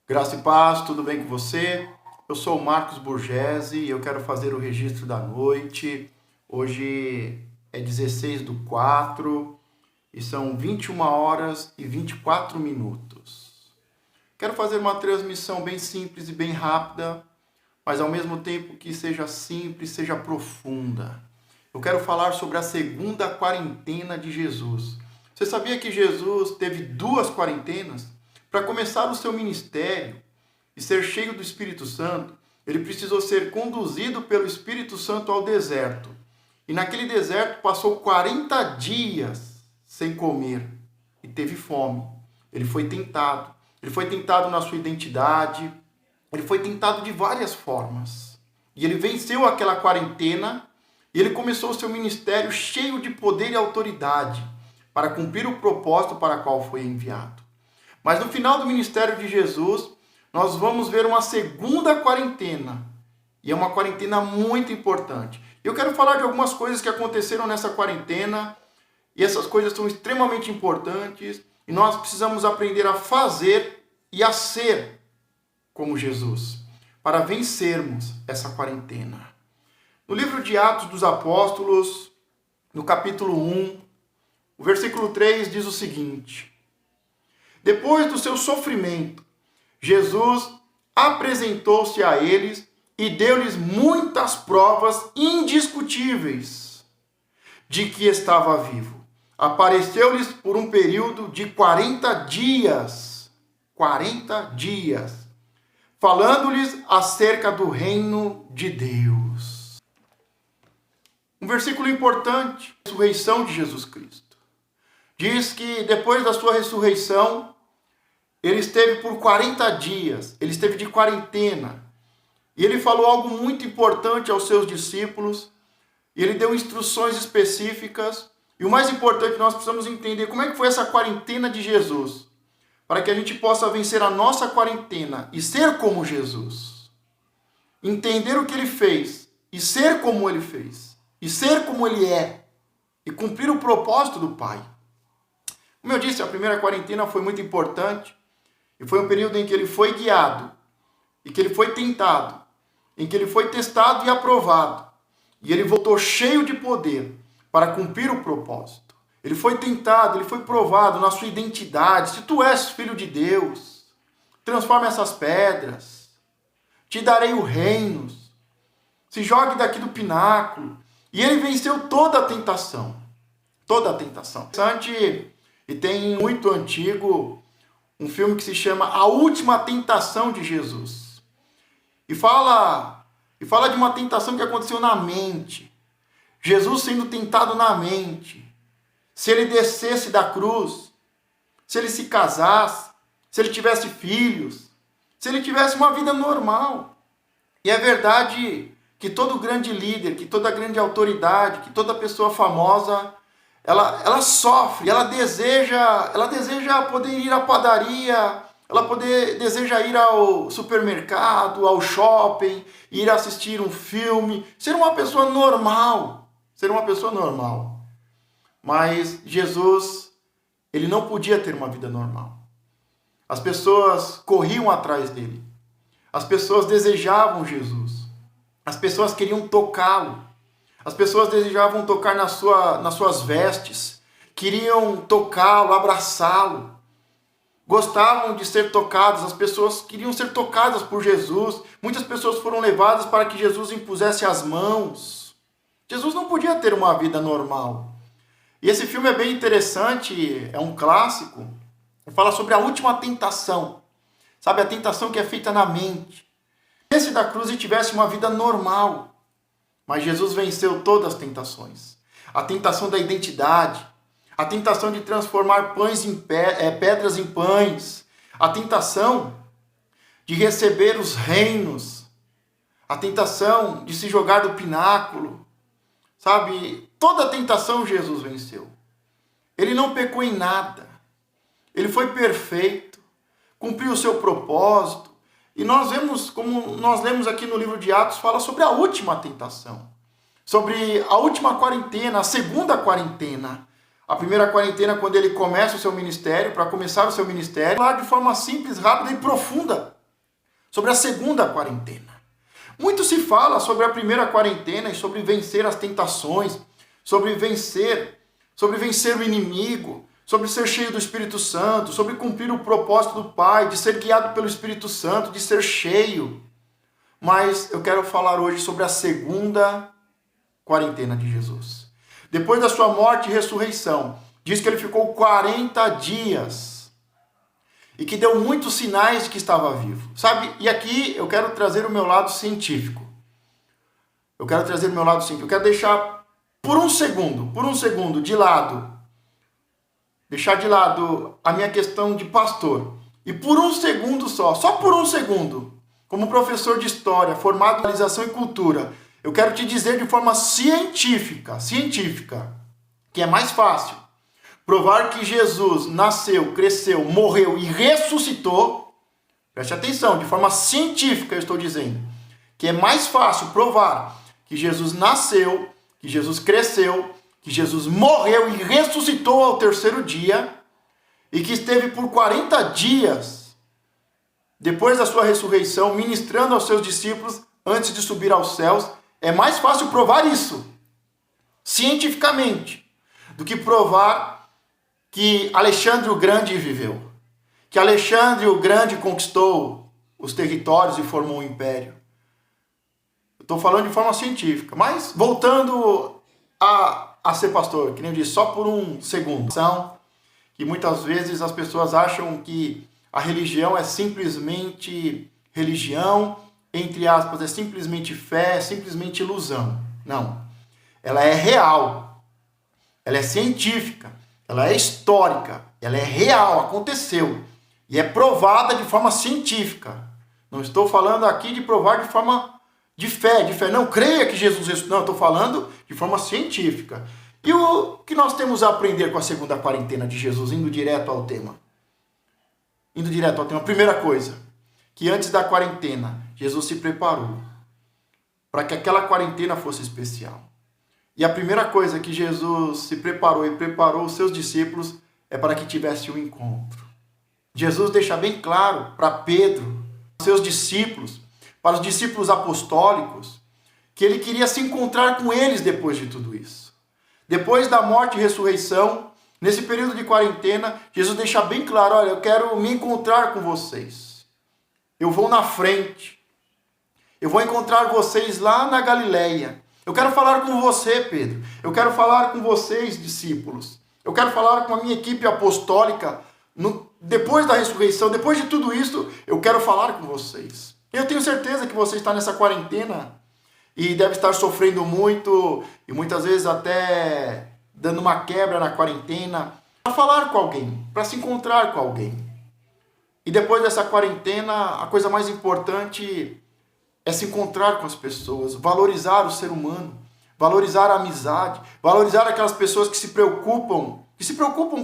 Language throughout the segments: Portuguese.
Graça e paz, tudo bem com você? Eu sou o Marcos Borgesi e eu quero fazer o registro da noite. Hoje é 16/4 e são 21 horas e 24 minutos. Quero fazer uma transmissão bem simples e bem rápida, mas ao mesmo tempo que seja simples, seja profunda. Eu quero falar sobre a segunda quarentena de Jesus. Você sabia que Jesus teve 2 quarentenas? Para começar o seu ministério e ser cheio do Espírito Santo, ele precisou ser conduzido pelo Espírito Santo ao deserto. E naquele deserto passou 40 dias sem comer e teve fome. Ele foi tentado. Ele foi tentado na sua identidade. Ele foi tentado de várias formas. E ele venceu aquela quarentena e ele começou o seu ministério cheio de poder e autoridade para cumprir o propósito para o qual foi enviado. Mas no final do ministério de Jesus, nós vamos ver uma segunda quarentena. E é uma quarentena muito importante. Eu quero falar de algumas coisas que aconteceram nessa quarentena. E essas coisas são extremamente importantes. E nós precisamos aprender a fazer e a ser como Jesus, para vencermos essa quarentena. No livro de Atos dos Apóstolos, no capítulo 1, o versículo 3 diz o seguinte: depois do seu sofrimento, Jesus apresentou-se a eles e deu-lhes muitas provas indiscutíveis de que estava vivo. Apareceu-lhes por um período de 40 dias. 40 dias. Falando-lhes acerca do reino de Deus. Um versículo importante, a ressurreição de Jesus Cristo. Diz que depois da sua ressurreição, ele esteve por 40 dias, ele esteve de quarentena. E ele falou algo muito importante aos seus discípulos. E ele deu instruções específicas. E o mais importante, nós precisamos entender como é que foi essa quarentena de Jesus, para que a gente possa vencer a nossa quarentena e ser como Jesus. Entender o que ele fez e ser como ele fez. E ser como ele é. E cumprir o propósito do Pai. Como eu disse, a primeira quarentena foi muito importante. E foi um período em que ele foi guiado. E que ele foi tentado. Em que ele foi testado e aprovado. E ele voltou cheio de poder para cumprir o propósito. Ele foi tentado, ele foi provado na sua identidade. Se tu és filho de Deus, transforma essas pedras. Te darei o reino. Se jogue daqui do pináculo. E ele venceu toda a tentação. Toda a tentação. E tem muito antigo um filme que se chama A Última Tentação de Jesus. E fala de uma tentação que aconteceu na mente. Jesus sendo tentado na mente. Se ele descesse da cruz, se ele se casasse, se ele tivesse filhos, se ele tivesse uma vida normal. E é verdade que todo grande líder, que toda grande autoridade, que toda pessoa famosa, ela sofre, ela deseja poder ir à padaria, deseja ir ao supermercado, ao shopping, ir assistir um filme, ser uma pessoa normal, Mas Jesus, ele não podia ter uma vida normal. As pessoas corriam atrás dele. As pessoas desejavam Jesus. As pessoas queriam tocá-lo. As pessoas desejavam tocar nas suas vestes. Queriam tocá-lo, abraçá-lo. Gostavam de ser tocadas. As pessoas queriam ser tocadas por Jesus. Muitas pessoas foram levadas para que Jesus impusesse as mãos. Jesus não podia ter uma vida normal. E esse filme é bem interessante, é um clássico. Fala sobre a última tentação. Sabe, a tentação que é feita na mente. Se da cruz e tivesse uma vida normal. Mas Jesus venceu todas as tentações. A tentação da identidade. A tentação de transformar pedras em pães. A tentação de receber os reinos. A tentação de se jogar do pináculo. Sabe, toda a tentação Jesus venceu. Ele não pecou em nada. Ele foi perfeito. Cumpriu o seu propósito. E nós vemos, como nós lemos aqui no livro de Atos, fala sobre a última tentação. Sobre a última quarentena, a segunda quarentena. a primeira quarentena quando ele começa o seu ministério, para começar o seu ministério, falar de forma simples, rápida e profunda sobre a segunda quarentena. Muito se fala sobre a primeira quarentena e sobre vencer as tentações, sobre vencer o inimigo, sobre ser cheio do Espírito Santo, sobre cumprir o propósito do Pai, de ser guiado pelo Espírito Santo, de ser cheio. Mas eu quero falar hoje sobre a segunda quarentena de Jesus. Depois da sua morte e ressurreição, diz que ele ficou 40 dias e que deu muitos sinais de que estava vivo. Sabe? E aqui eu quero trazer o meu lado científico. Eu quero deixar por um segundo de lado, deixar de lado a minha questão de pastor. E por um segundo só por um segundo, como professor de história, formado em realização e cultura, eu quero te dizer de forma científica, que é mais fácil provar que Jesus nasceu, cresceu, morreu e ressuscitou. Preste atenção, de forma científica eu estou dizendo, que é mais fácil provar que Jesus nasceu, que Jesus cresceu, que Jesus morreu e ressuscitou ao terceiro dia e que esteve por 40 dias depois da sua ressurreição ministrando aos seus discípulos antes de subir aos céus. É mais fácil provar isso cientificamente do que provar que Alexandre o Grande viveu, que Alexandre o Grande conquistou os territórios e formou um império. Estou falando de forma científica, mas voltando a ser pastor, que nem eu disse, só por um segundo. Que muitas vezes as pessoas acham que a religião é simplesmente religião, entre aspas, é simplesmente fé, é simplesmente ilusão. Não. Ela é real, ela é científica, ela é histórica, ela é real, aconteceu. E é provada de forma científica. Não estou falando aqui de provar de forma de fé. Não creia que Jesus ressuscitou. Não, estou falando de forma científica. E o que nós temos a aprender com a segunda quarentena de Jesus, indo direto ao tema? Primeira coisa, que antes da quarentena, Jesus se preparou para que aquela quarentena fosse especial. E a primeira coisa que Jesus se preparou e preparou os seus discípulos é para que tivesse um encontro. Jesus deixa bem claro para Pedro, seus discípulos, para os discípulos apostólicos, que ele queria se encontrar com eles depois de tudo isso. Depois da morte e ressurreição, nesse período de quarentena, Jesus deixa bem claro, olha, eu quero me encontrar com vocês. Eu vou na frente. Eu vou encontrar vocês lá na Galileia. Eu quero falar com você, Pedro. Eu quero falar com vocês, discípulos. Eu quero falar com a minha equipe apostólica. Depois da ressurreição, depois de tudo isso, eu quero falar com vocês. Eu tenho certeza que você está nessa quarentena e deve estar sofrendo muito e muitas vezes até dando uma quebra na quarentena para falar com alguém, para se encontrar com alguém. E depois dessa quarentena, a coisa mais importante é se encontrar com as pessoas, valorizar o ser humano, valorizar a amizade, valorizar aquelas pessoas que se preocupam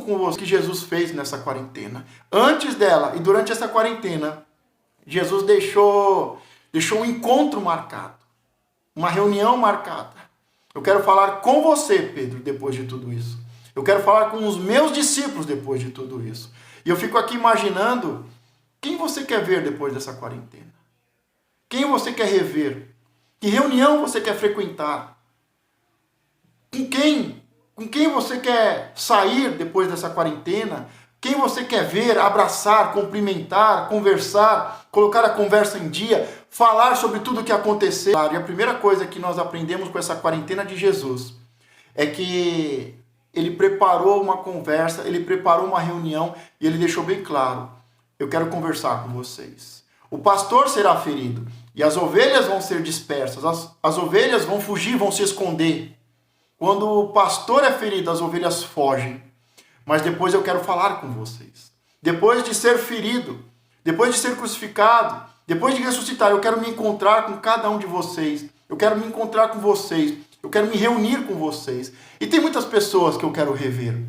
com você, que Jesus fez nessa quarentena. Antes dela e durante essa quarentena, Jesus deixou um encontro marcado, uma reunião marcada. Eu quero falar com você, Pedro, depois de tudo isso. Eu quero falar com os meus discípulos depois de tudo isso. E eu fico aqui imaginando quem você quer ver depois dessa quarentena. Quem você quer rever? Que reunião você quer frequentar? Com quem você quer sair depois dessa quarentena? Quem você quer ver, abraçar, cumprimentar, conversar, colocar a conversa em dia, falar sobre tudo o que aconteceu? E a primeira coisa que nós aprendemos com essa quarentena de Jesus é que ele preparou uma conversa, ele preparou uma reunião e ele deixou bem claro, eu quero conversar com vocês. O pastor será ferido e as ovelhas vão ser dispersas, as ovelhas vão fugir, vão se esconder. Quando o pastor é ferido, as ovelhas fogem. Mas depois eu quero falar com vocês. Depois de ser ferido, depois de ser crucificado, depois de ressuscitar, eu quero me encontrar com cada um de vocês. Eu quero me encontrar com vocês. Eu quero me reunir com vocês. E tem muitas pessoas que eu quero rever.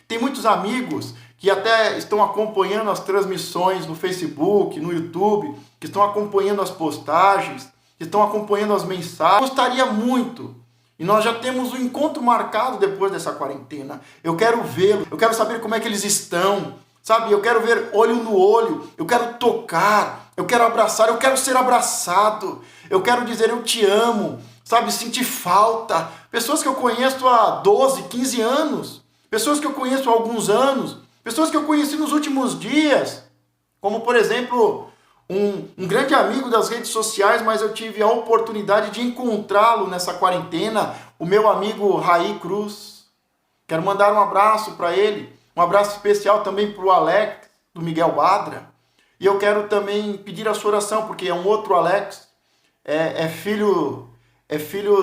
Tem muitos amigos que até estão acompanhando as transmissões no Facebook, no YouTube, que estão acompanhando as postagens, que estão acompanhando as mensagens. Gostaria muito E nós já temos um encontro marcado depois dessa quarentena. Eu quero vê-lo, eu quero saber como é que eles estão, sabe? Eu quero ver olho no olho, eu quero tocar, eu quero abraçar, eu quero ser abraçado, eu quero dizer eu te amo, sabe? Sentir falta. Pessoas que eu conheço há 12, 15 anos, pessoas que eu conheço há alguns anos, pessoas que eu conheci nos últimos dias, como por exemplo, um grande amigo das redes sociais, mas eu tive a oportunidade de encontrá-lo nessa quarentena, o meu amigo Raí Cruz. Quero mandar um abraço para ele, um abraço especial também para o Alex, do Miguel Badra. E eu quero também pedir a sua oração, porque é um outro Alex, é filho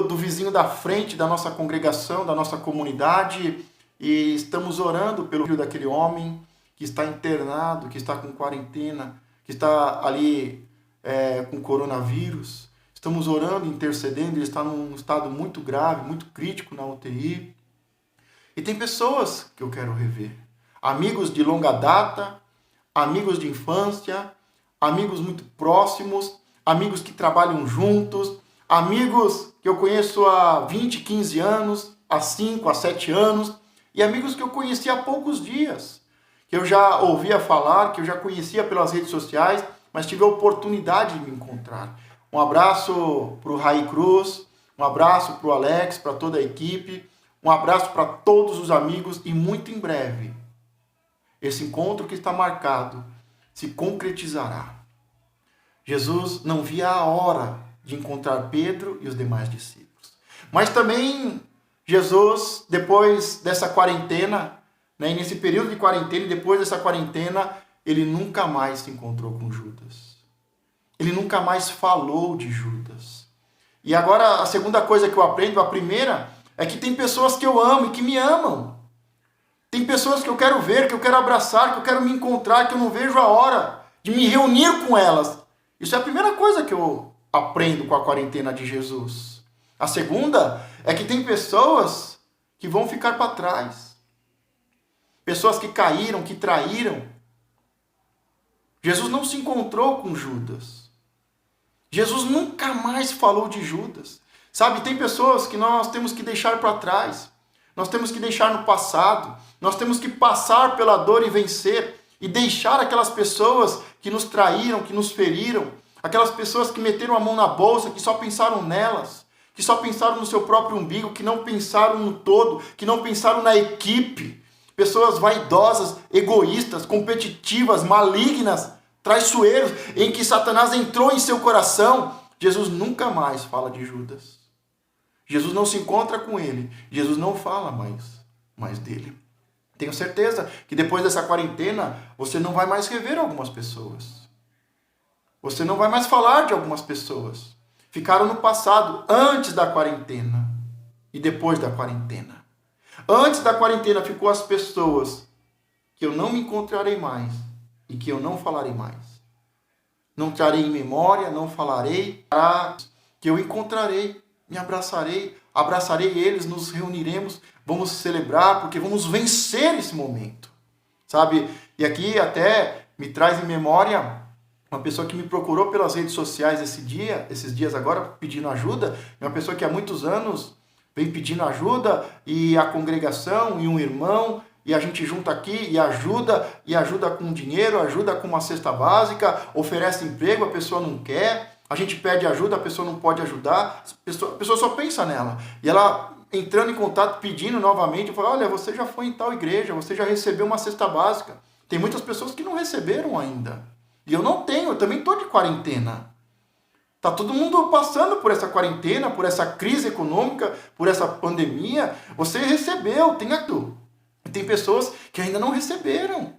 do vizinho da frente da nossa congregação, da nossa comunidade, e estamos orando pelo filho daquele homem que está internado, que está com quarentena, que está ali com coronavírus. Estamos orando, intercedendo, ele está num estado muito grave, muito crítico na UTI. E tem pessoas que eu quero rever. Amigos de longa data, amigos de infância, amigos muito próximos, amigos que trabalham juntos, amigos que eu conheço há 20, 15 anos, há 5, há 7 anos, e amigos que eu conheci há poucos dias, que eu já ouvia falar, que eu já conhecia pelas redes sociais, mas tive a oportunidade de me encontrar. Um abraço para o Raí Cruz, um abraço para o Alex, para toda a equipe, um abraço para todos os amigos e muito em breve esse encontro que está marcado se concretizará. Jesus não via a hora de encontrar Pedro e os demais discípulos. Mas também Jesus, depois dessa quarentena, né, nesse período de quarentena e depois dessa quarentena, ele nunca mais se encontrou com Judas. Ele nunca mais falou de Judas. E agora a segunda coisa que eu aprendo, a primeira, é que tem pessoas que eu amo e que me amam. Tem pessoas que eu quero ver, que eu quero abraçar, que eu quero me encontrar, que eu não vejo a hora de me reunir com elas. Isso é a primeira coisa que eu aprendo com a quarentena de Jesus. A segunda é que tem pessoas que vão ficar para trás. Pessoas que caíram, que traíram. Jesus não se encontrou com Judas. Jesus nunca mais falou de Judas. Sabe, tem pessoas que nós temos que deixar para trás. Nós temos que deixar no passado. Nós temos que passar pela dor e vencer. E deixar aquelas pessoas que nos traíram, que nos feriram. Aquelas pessoas que meteram a mão na bolsa, que só pensaram nelas. Que só pensaram no seu próprio umbigo, que não pensaram no todo, que não pensaram na equipe. Pessoas vaidosas, egoístas, competitivas, malignas, traiçoeiros, em que Satanás entrou em seu coração. Jesus nunca mais fala de Judas. Jesus não se encontra com ele. Jesus não fala mais dele. Tenho certeza que depois dessa quarentena, você não vai mais rever algumas pessoas. Você não vai mais falar de algumas pessoas. Ficaram no passado, antes da quarentena e depois da quarentena. Antes da quarentena ficou as pessoas que eu não me encontrarei mais e que eu não falarei mais. Não trarei em memória, não falarei, que eu encontrarei, me abraçarei, abraçarei eles, nos reuniremos, vamos celebrar, porque vamos vencer esse momento, sabe? E aqui até me traz em memória uma pessoa que me procurou pelas redes sociais esses dias agora, pedindo ajuda, é uma pessoa que há muitos anos vem pedindo ajuda, e a congregação, e um irmão, e a gente junta aqui e ajuda com dinheiro, ajuda com uma cesta básica, oferece emprego, a pessoa não quer, a gente pede ajuda, a pessoa não pode ajudar, a pessoa só pensa nela. E ela entrando em contato, pedindo novamente, eu falo, olha, você já foi em tal igreja, você já recebeu uma cesta básica. Tem muitas pessoas que não receberam ainda. E eu não tenho, eu também estou de quarentena. Está todo mundo passando por essa quarentena, por essa crise econômica, por essa pandemia. Você recebeu, tem pessoas que ainda não receberam.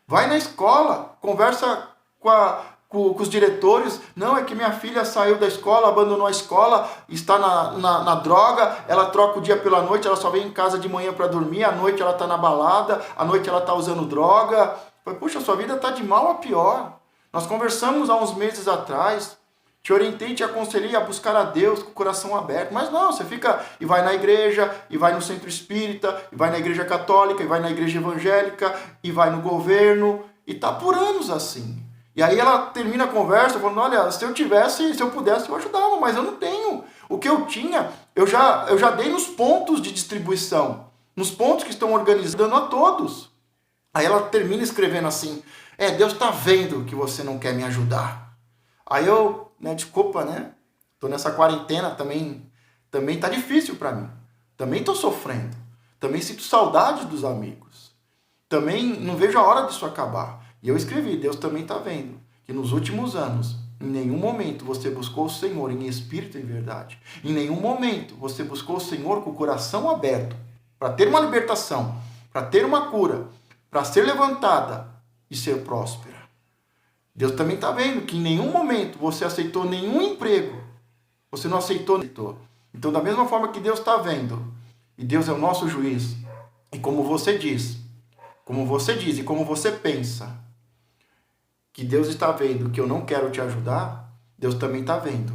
Vai na escola, conversa com os diretores. Não, é que minha filha saiu da escola, abandonou a escola, está na droga, ela troca o dia pela noite, ela só vem em casa de manhã para dormir, à noite ela está na balada, à noite ela está usando droga. Puxa, sua vida está de mal a pior. Nós conversamos há uns meses atrás, te orientei, te aconselhei a buscar a Deus com o coração aberto. Mas não, você fica e vai na igreja, e vai no centro espírita, e vai na igreja católica, e vai na igreja evangélica, e vai no governo, e tá por anos assim. E aí ela termina a conversa falando, olha, se eu pudesse, eu ajudava, mas eu não tenho. O que eu tinha, eu já dei nos pontos de distribuição, nos pontos que estão organizando a todos. Aí ela termina escrevendo assim, Deus está vendo que você não quer me ajudar. Aí eu, desculpa, tô nessa quarentena, também tá difícil para mim. Também tô sofrendo. Também sinto saudade dos amigos. Também não vejo a hora disso acabar. E eu escrevi, Deus também está vendo que nos últimos anos, em nenhum momento você buscou o Senhor em espírito e verdade. Em nenhum momento você buscou o Senhor com o coração aberto para ter uma libertação, para ter uma cura, para ser levantada e ser próspera. Deus também está vendo que em nenhum momento você aceitou nenhum emprego. Você não aceitou. Então, da mesma forma que Deus está vendo, e Deus é o nosso juiz, e como você diz e como você pensa, que Deus está vendo que eu não quero te ajudar, Deus também está vendo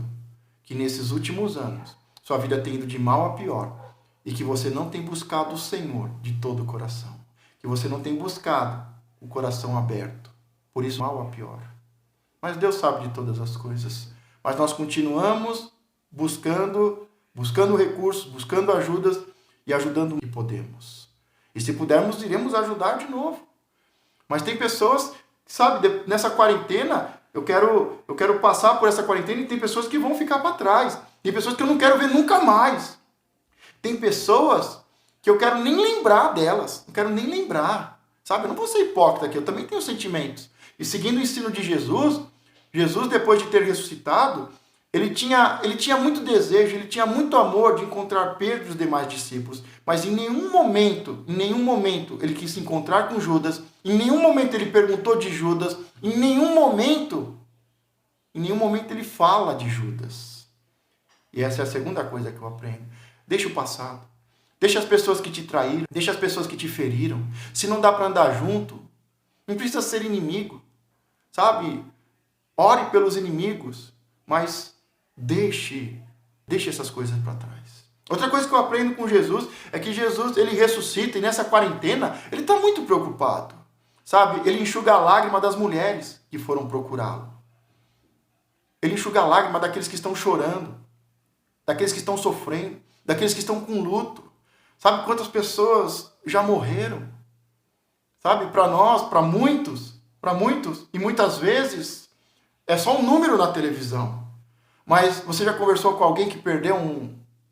que nesses últimos anos, sua vida tem ido de mal a pior, e que você não tem buscado o Senhor de todo o coração, que você não tem buscado o coração aberto, por isso mal a pior. Mas Deus sabe de todas as coisas, mas nós continuamos buscando recursos, buscando ajudas e ajudando o que podemos. E se pudermos, iremos ajudar de novo. Mas tem pessoas, nessa quarentena, eu quero passar por essa quarentena e tem pessoas que vão ficar para trás. Tem pessoas que eu não quero ver nunca mais. Tem pessoas que eu quero nem lembrar delas. Não quero nem lembrar. Eu não vou ser hipócrita aqui, eu também tenho sentimentos. E seguindo o ensino de Jesus, depois de ter ressuscitado, ele tinha muito desejo, ele tinha muito amor de encontrar Pedro e os demais discípulos. Mas em nenhum momento, ele quis se encontrar com Judas. Em nenhum momento ele perguntou de Judas. Em nenhum momento ele fala de Judas. E essa é a segunda coisa que eu aprendo. Deixa o passado. Deixa as pessoas que te traíram. Deixa as pessoas que te feriram. Se não dá para andar junto, não precisa ser inimigo. Ore pelos inimigos, mas deixe essas coisas para trás. Outra coisa que eu aprendo com Jesus é que Jesus, ele ressuscita e nessa quarentena, ele está muito preocupado. Ele enxuga a lágrima das mulheres que foram procurá-lo. Ele enxuga a lágrima daqueles que estão chorando, daqueles que estão sofrendo, daqueles que estão com luto. Quantas pessoas já morreram? Para nós, para muitos, e muitas vezes é só um número na televisão. Mas você já conversou com alguém que perdeu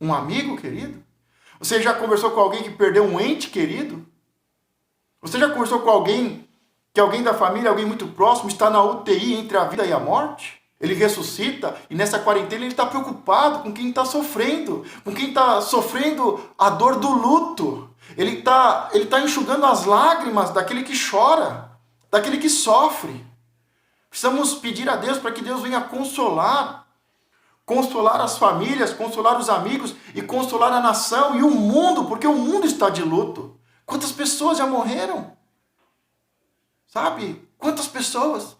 um amigo querido? Você já conversou com alguém que perdeu um ente querido? Você já conversou com alguém da família, alguém muito próximo, está na UTI entre a vida e a morte? Ele ressuscita e nessa quarentena ele está preocupado com quem está sofrendo, a dor do luto. Ele está enxugando as lágrimas daquele que chora, daquele que sofre. Precisamos pedir a Deus para que Deus venha consolar as famílias, consolar os amigos e consolar a nação e o mundo, porque o mundo está de luto. Quantas pessoas já morreram? Quantas pessoas?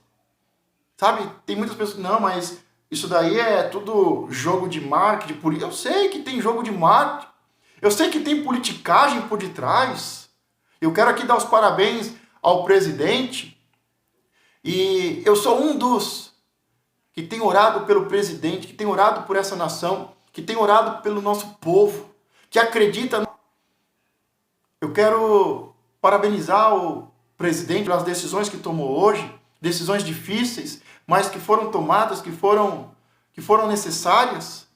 Tem muitas pessoas que não, mas isso daí é tudo jogo de marketing. Eu sei que tem jogo de marketing. Eu sei que tem politicagem por detrás. Eu quero aqui dar os parabéns ao presidente. E eu sou um dos que tem orado pelo presidente, que tem orado por essa nação, que tem orado pelo nosso povo, que acredita. Eu quero parabenizar o presidente pelas decisões que tomou hoje, decisões difíceis, mas que foram tomadas, que foram necessárias.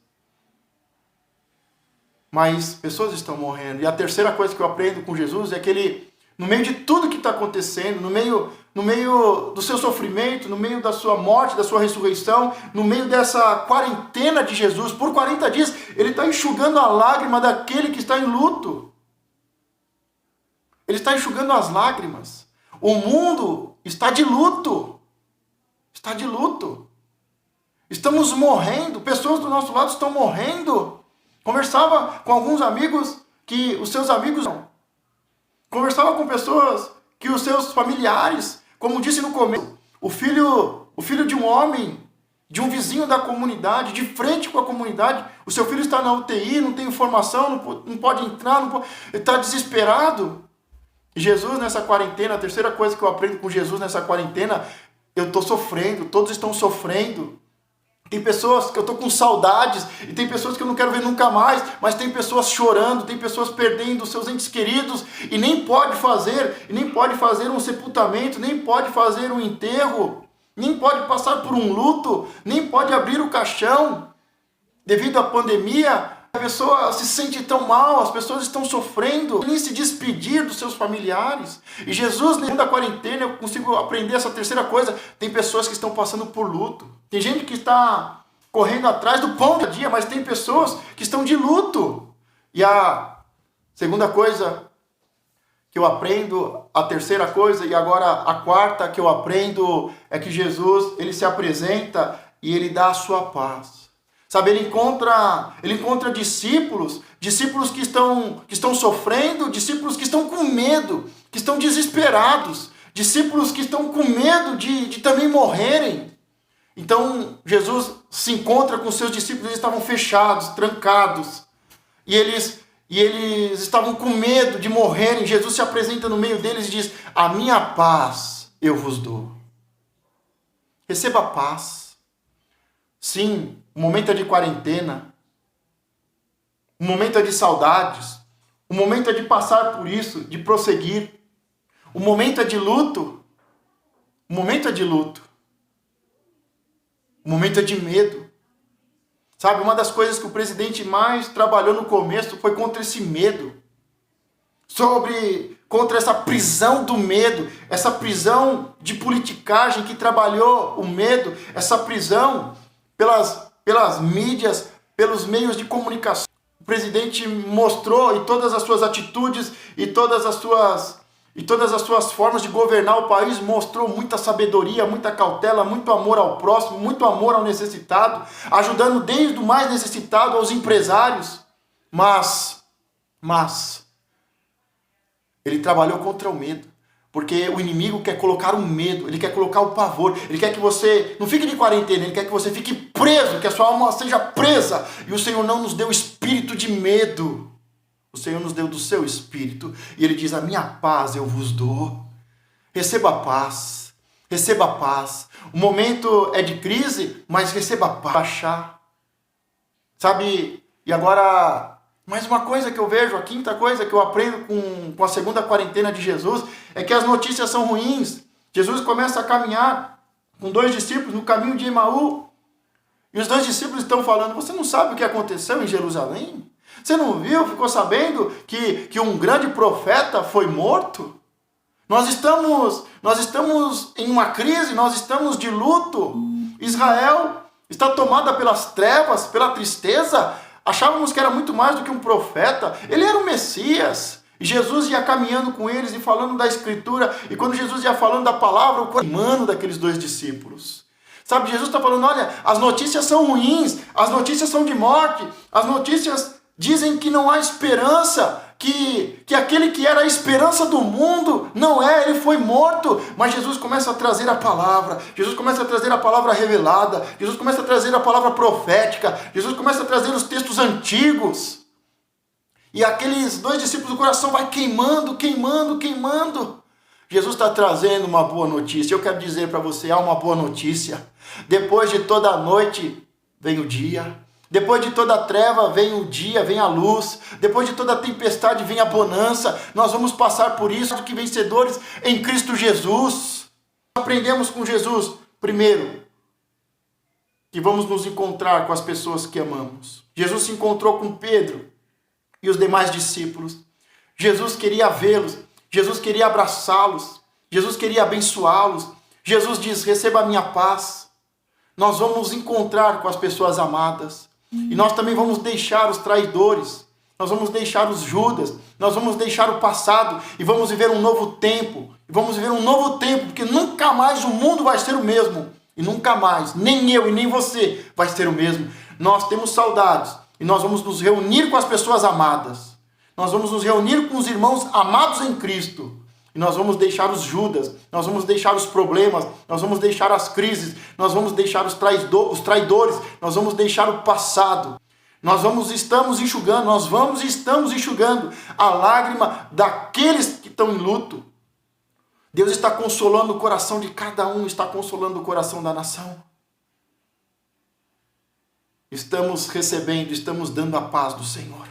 Mas pessoas estão morrendo. E a terceira coisa que eu aprendo com Jesus é que ele, no meio de tudo que está acontecendo, no meio do seu sofrimento, no meio da sua morte, da sua ressurreição, no meio dessa quarentena de Jesus, por 40 dias, ele está enxugando a lágrima daquele que está em luto. Ele está enxugando as lágrimas. O mundo está de luto. Está de luto. Estamos morrendo. Pessoas do nosso lado estão morrendo. Conversava com alguns amigos que os seus amigos não. Conversava com pessoas que os seus familiares, como disse no começo, o filho de um homem, de um vizinho da comunidade, de frente com a comunidade, o seu filho está na UTI, não tem informação, não pode entrar, ele está desesperado. Jesus nessa quarentena, a terceira coisa que eu aprendo com Jesus nessa quarentena, eu estou sofrendo, todos estão sofrendo. Tem pessoas que eu estou com saudades, e tem pessoas que eu não quero ver nunca mais, mas tem pessoas chorando, tem pessoas perdendo seus entes queridos, e nem pode fazer um sepultamento, nem pode fazer um enterro, nem pode passar por um luto, nem pode abrir o caixão, devido à pandemia. A pessoa se sente tão mal, as pessoas estão sofrendo, nem se despedir dos seus familiares. E Jesus, na quarentena, eu consigo aprender essa terceira coisa. Tem pessoas que estão passando por luto. Tem gente que está correndo atrás do pão do dia, mas tem pessoas que estão de luto. E a segunda coisa que eu aprendo, a terceira coisa e agora a quarta que eu aprendo é que Jesus, ele se apresenta e ele dá a sua paz. Sabe, ele encontra discípulos que estão sofrendo, discípulos que estão com medo, que estão desesperados, discípulos que estão com medo de também morrerem. Então, Jesus se encontra com seus discípulos, eles estavam fechados, trancados, e eles estavam com medo de morrerem. Jesus se apresenta no meio deles e diz: a minha paz eu vos dou. Receba a paz. Sim, o momento é de quarentena, o momento é de saudades, o momento é de passar por isso, de prosseguir, o momento é de luto, o momento é de luto, o momento é de medo. Sabe, uma das coisas que o presidente mais trabalhou no começo foi contra esse medo, contra essa prisão do medo, essa prisão de politicagem que trabalhou o medo, essa prisão pelas mídias, pelos meios de comunicação. O presidente mostrou, e todas as suas atitudes e todas as suas formas de governar o país, mostrou muita sabedoria, muita cautela, muito amor ao próximo, muito amor ao necessitado, ajudando desde o mais necessitado aos empresários. Mas ele trabalhou contra o medo. Porque o inimigo quer colocar o medo, ele quer colocar o pavor, ele quer que você não fique de quarentena, ele quer que você fique preso, que a sua alma seja presa. E o Senhor não nos deu espírito de medo, o Senhor nos deu do seu espírito. E ele diz: a minha paz eu vos dou. Receba a paz, receba a paz. O momento é de crise, mas receba a paz. Sabe, e agora... Mas uma coisa que eu vejo, a quinta coisa que eu aprendo com a segunda quarentena de Jesus, é que as notícias são ruins. Jesus começa a caminhar com 2 discípulos no caminho de Emaú, e os 2 discípulos estão falando: você não sabe o que aconteceu em Jerusalém? Você não viu, ficou sabendo que um grande profeta foi morto? Nós estamos em uma crise, nós estamos de luto. Israel está tomada pelas trevas, pela tristeza. Achávamos que era muito mais do que um profeta. Ele era o Messias. E Jesus ia caminhando com eles e falando da Escritura. E quando Jesus ia falando da palavra, o coração daqueles 2 discípulos. Sabe, Jesus está falando: olha, as notícias são ruins, as notícias são de morte, as notícias dizem que não há esperança, que aquele que era a esperança do mundo não é, ele foi morto. Mas Jesus começa a trazer a palavra, Jesus começa a trazer a palavra revelada, Jesus começa a trazer a palavra profética, Jesus começa a trazer os textos antigos. E aqueles 2 discípulos, do coração vai queimando. Jesus está trazendo uma boa notícia. Eu quero dizer para você, há uma boa notícia. Depois de toda a noite vem o dia. Depois de toda a treva vem o dia, vem a luz. Depois de toda a tempestade vem a bonança. Nós vamos passar por isso, que vencedores em Cristo Jesus. Aprendemos com Jesus, primeiro, que vamos nos encontrar com as pessoas que amamos. Jesus se encontrou com Pedro e os demais discípulos. Jesus queria vê-los, Jesus queria abraçá-los, Jesus queria abençoá-los. Jesus diz: receba a minha paz. Nós vamos encontrar com as pessoas amadas. E nós também vamos deixar os traidores, nós vamos deixar os Judas, nós vamos deixar o passado e vamos viver um novo tempo. E vamos viver um novo tempo, porque nunca mais o mundo vai ser o mesmo. E nunca mais, nem eu e nem você vai ser o mesmo. Nós temos saudades e nós vamos nos reunir com as pessoas amadas. Nós vamos nos reunir com os irmãos amados em Cristo. E nós vamos deixar os Judas, nós vamos deixar os problemas, nós vamos deixar as crises, nós vamos deixar os traidores, nós vamos deixar o passado. Nós estamos enxugando a lágrima daqueles que estão em luto. Deus está consolando o coração de cada um, está consolando o coração da nação. estamos recebendo, estamos dando a paz do Senhor.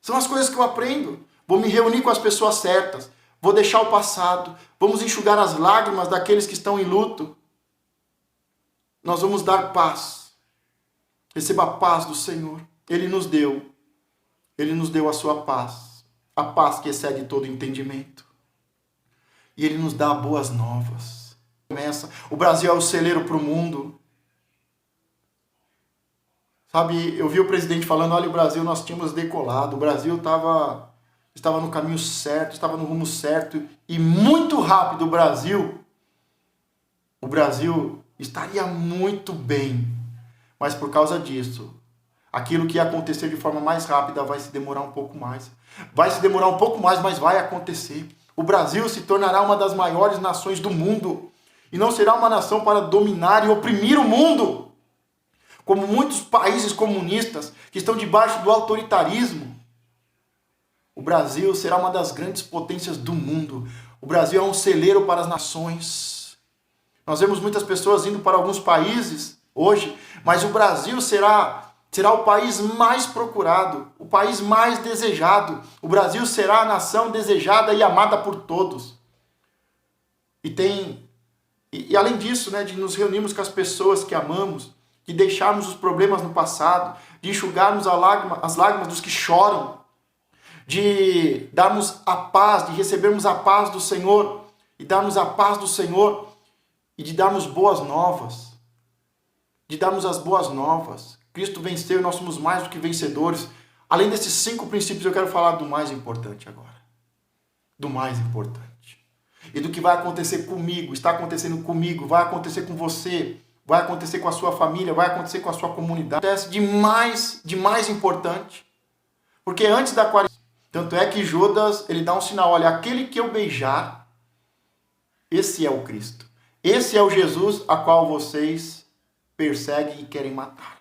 São as coisas que eu aprendo. Vou me reunir com as pessoas certas, vou deixar o passado, vamos enxugar as lágrimas daqueles que estão em luto. Nós vamos dar paz. Receba a paz do Senhor. Ele nos deu a sua paz, a paz que excede todo entendimento. E Ele nos dá boas novas. O Brasil é o celeiro para o mundo. Sabe, eu vi o presidente falando, olha, o Brasil nós tínhamos decolado, o Brasil estava no caminho certo, estava no rumo certo, e muito rápido o Brasil estaria muito bem. Mas por causa disso, aquilo que ia acontecer de forma mais rápida vai se demorar um pouco mais. Vai se demorar um pouco mais, mas vai acontecer. O Brasil se tornará uma das maiores nações do mundo. E não será uma nação para dominar e oprimir o mundo, como muitos países comunistas que estão debaixo do autoritarismo. O Brasil será uma das grandes potências do mundo. O Brasil é um celeiro para as nações. Nós vemos muitas pessoas indo para alguns países hoje, mas o Brasil será o país mais procurado, o país mais desejado. O Brasil será a nação desejada e amada por todos. E além disso, né, de nos reunirmos com as pessoas que amamos, de deixarmos os problemas no passado, de enxugarmos as lágrimas dos que choram, de darmos a paz, de recebermos a paz do Senhor, e darmos a paz do Senhor, e de darmos boas novas, de darmos as boas novas. Cristo venceu e nós somos mais do que vencedores. Além desses 5 princípios, eu quero falar do mais importante agora. Do mais importante. E do que vai acontecer comigo, está acontecendo comigo, vai acontecer com você, vai acontecer com a sua família, vai acontecer com a sua comunidade. Acontece de mais importante. Porque antes da quaresma, tanto é que Judas, ele dá um sinal, olha, aquele que eu beijar, esse é o Cristo. Esse é o Jesus a qual vocês perseguem e querem matar.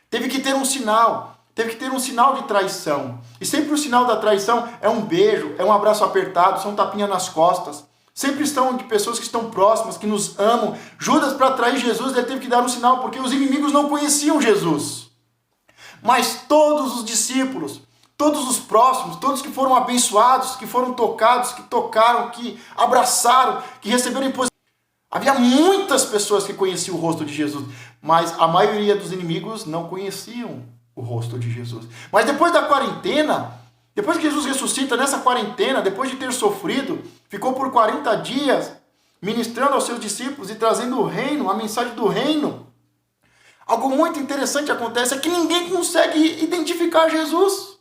Teve que ter um sinal de traição. E sempre o sinal da traição é um beijo, é um abraço apertado, são tapinha nas costas. Sempre estão de pessoas que estão próximas, que nos amam. Judas, para trair Jesus, ele teve que dar um sinal, porque os inimigos não conheciam Jesus. Mas todos os discípulos, todos os próximos, todos que foram abençoados, que foram tocados, que tocaram, que abraçaram, que receberam imposição. Havia muitas pessoas que conheciam o rosto de Jesus, mas a maioria dos inimigos não conheciam o rosto de Jesus. Mas depois da quarentena, depois que Jesus ressuscita, nessa quarentena, depois de ter sofrido, ficou por 40 dias ministrando aos seus discípulos e trazendo o reino, a mensagem do reino. Algo muito interessante acontece, é que ninguém consegue identificar Jesus.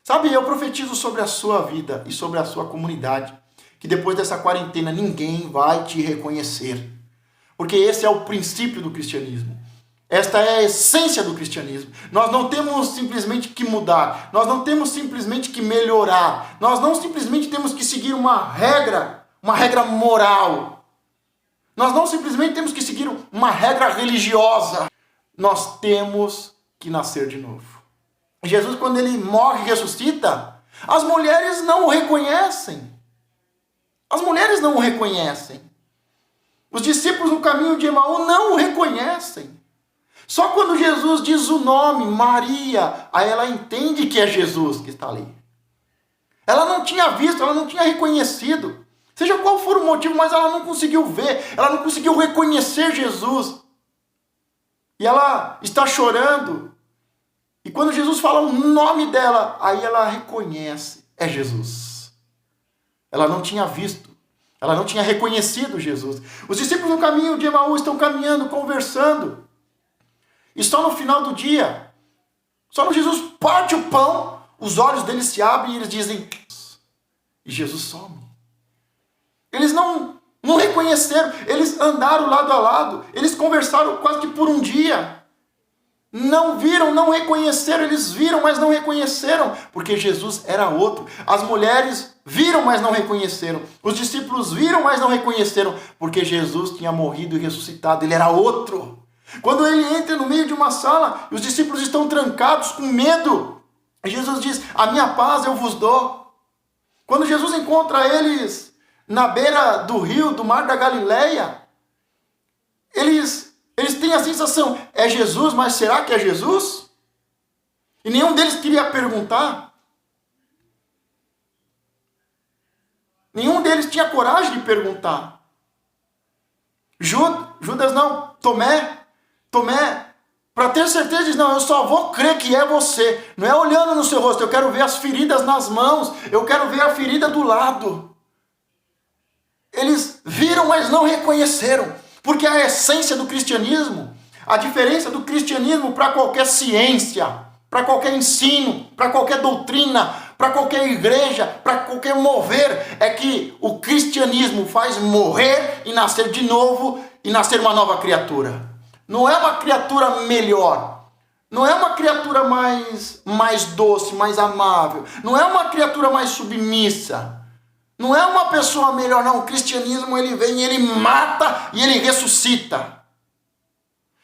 Sabe, eu profetizo sobre a sua vida e sobre a sua comunidade, que depois dessa quarentena ninguém vai te reconhecer. Porque esse é o princípio do cristianismo. Esta é a essência do cristianismo. Nós não temos simplesmente que mudar. Nós não temos simplesmente que melhorar. Nós não simplesmente temos que seguir uma regra moral. Nós não simplesmente temos que seguir uma regra religiosa. Nós temos que nascer de novo. Jesus, quando ele morre e ressuscita, as mulheres não o reconhecem. As mulheres não o reconhecem. Os discípulos no caminho de Emaú não o reconhecem. Só quando Jesus diz o nome, Maria, aí ela entende que é Jesus que está ali. Ela não tinha visto, ela não tinha reconhecido. Seja qual for o motivo, mas ela não conseguiu ver, ela não conseguiu reconhecer Jesus. E ela está chorando. E quando Jesus fala o nome dela, aí ela reconhece, é Jesus. Ela não tinha visto, ela não tinha reconhecido Jesus. Os discípulos no caminho de Emaú estão caminhando, conversando. E só no final do dia, só quando Jesus parte o pão, os olhos deles se abrem e eles dizem, e Jesus some. Eles não reconheceram, eles andaram lado a lado, eles conversaram quase que por um dia. Não viram, não reconheceram, eles viram, mas não reconheceram, porque Jesus era outro. As mulheres viram, mas não reconheceram. Os discípulos viram, mas não reconheceram, porque Jesus tinha morrido e ressuscitado, ele era outro. Quando ele entra no meio de uma sala, e os discípulos estão trancados com medo, Jesus diz, a minha paz eu vos dou. Quando Jesus encontra eles na beira do rio, do mar da Galileia, eles Eles têm a sensação, é Jesus, mas será que é Jesus? E nenhum deles queria perguntar. Nenhum deles tinha coragem de perguntar. Judas não, Tomé, para ter certeza, diz, não, eu só vou crer que é você. Não é olhando no seu rosto, eu quero ver as feridas nas mãos, eu quero ver a ferida do lado. Eles viram, mas não reconheceram. Porque a essência do cristianismo, a diferença do cristianismo para qualquer ciência, para qualquer ensino, para qualquer doutrina, para qualquer igreja, para qualquer mover, é que o cristianismo faz morrer e nascer de novo e nascer uma nova criatura. Não é uma criatura melhor, não é uma criatura mais doce, mais amável, não é uma criatura mais submissa, não é uma pessoa melhor, não. O cristianismo, ele vem, ele mata e ele ressuscita.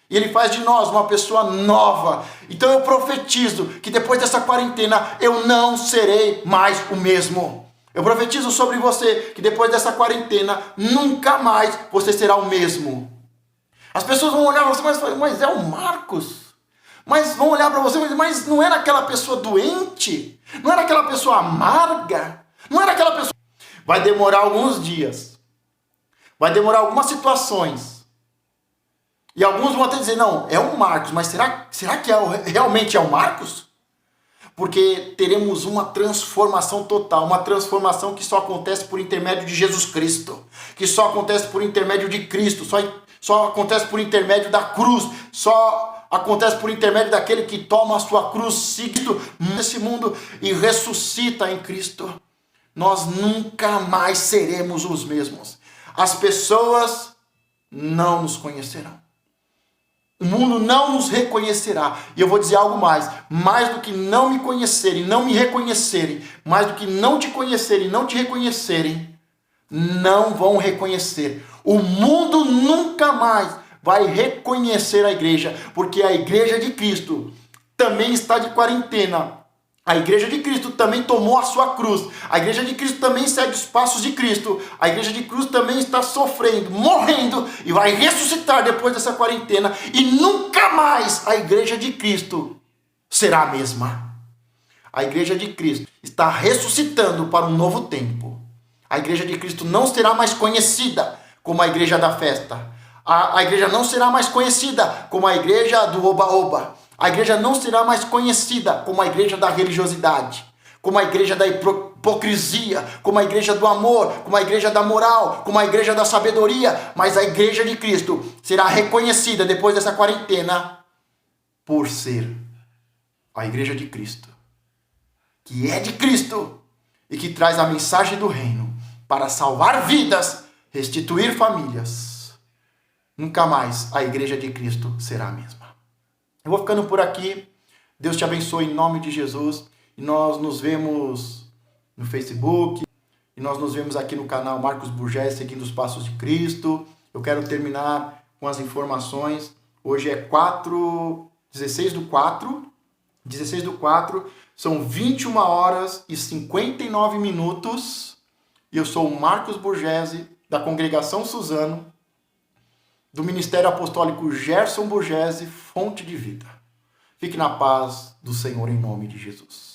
E ele faz de nós uma pessoa nova. Então eu profetizo que depois dessa quarentena eu não serei mais o mesmo. Eu profetizo sobre você que depois dessa quarentena nunca mais você será o mesmo. As pessoas vão olhar para você, mas é o Marcos. Mas vão olhar para você, mas não era aquela pessoa doente? Não era aquela pessoa amarga? Não era aquela pessoa... Vai demorar alguns dias. Vai demorar algumas situações. E alguns vão até dizer, não, é o Marcos, mas será que realmente é o Marcos? Porque teremos uma transformação total, uma transformação que só acontece por intermédio de Jesus Cristo, que só acontece por intermédio de Cristo, só acontece por intermédio da cruz, só acontece por intermédio daquele que toma a sua cruz, Cristo, nesse mundo e ressuscita em Cristo. Nós nunca mais seremos os mesmos. As pessoas não nos conhecerão. O mundo não nos reconhecerá. E eu vou dizer algo mais do que não me conhecerem, não me reconhecerem, mais do que não te conhecerem, não te reconhecerem, não vão reconhecer. O mundo nunca mais vai reconhecer a igreja, porque a igreja de Cristo também está de quarentena. A igreja de Cristo também tomou a sua cruz. A igreja de Cristo também segue os passos de Cristo. A igreja de Cristo também está sofrendo, morrendo e vai ressuscitar depois dessa quarentena. E nunca mais a igreja de Cristo será a mesma. A igreja de Cristo está ressuscitando para um novo tempo. A igreja de Cristo não será mais conhecida como a igreja da festa. A igreja não será mais conhecida como a igreja do oba-oba. A igreja não será mais conhecida como a igreja da religiosidade, como a igreja da hipocrisia, como a igreja do amor, como a igreja da moral, como a igreja da sabedoria, mas a igreja de Cristo será reconhecida depois dessa quarentena por ser a igreja de Cristo, que é de Cristo e que traz a mensagem do reino para salvar vidas, restituir famílias. Nunca mais a igreja de Cristo será a mesma. Eu vou ficando por aqui. Deus te abençoe em nome de Jesus. E nós nos vemos no Facebook. E nós nos vemos aqui no canal Marcos Burgess, seguindo os passos de Cristo. Eu quero terminar com as informações. Hoje é 16 do 4. São 21 horas e 59 minutos. E eu sou o Marcos Burgess, da Congregação Suzano, do Ministério Apostólico Gerson Burgess, Fonte de Vida. Fique na paz do Senhor em nome de Jesus.